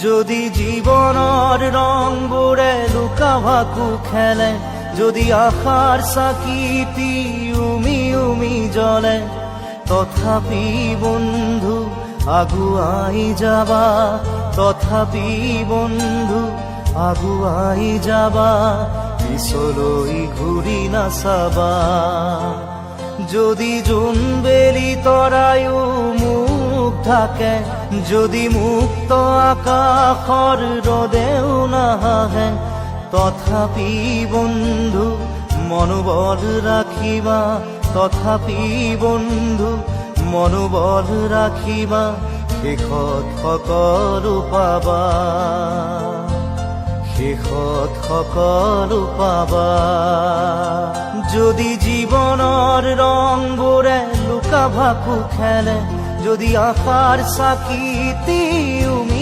যদি জীবনৰ ৰংবোৰে লুকা ভাকু খেলে, যদি আশাৰ চাকিটি উমি উমি জ্বলে, তথাপি বন্ধু আগুৱাই যাবা, তথাপি বন্ধু আগুৱাই যাবা, পিছলৈ ঘূৰি নাচাবা। যদি জোনবেলি তৰায়ো মুখ ঢাকে, যদি মুক্ত আকাশৰ ৰদেও নাহে, তথাপি বন্ধু মনোবল ৰাখিবা, তথাপি বন্ধু মনোবল ৰাখিবা, শেষত সকলো পাবা, শেষত সকলো পাবা। যদি জীৱনৰ ৰংবোৰে লুকা ভাকু খেলে, যদি আশাৰ চাকিটি উমি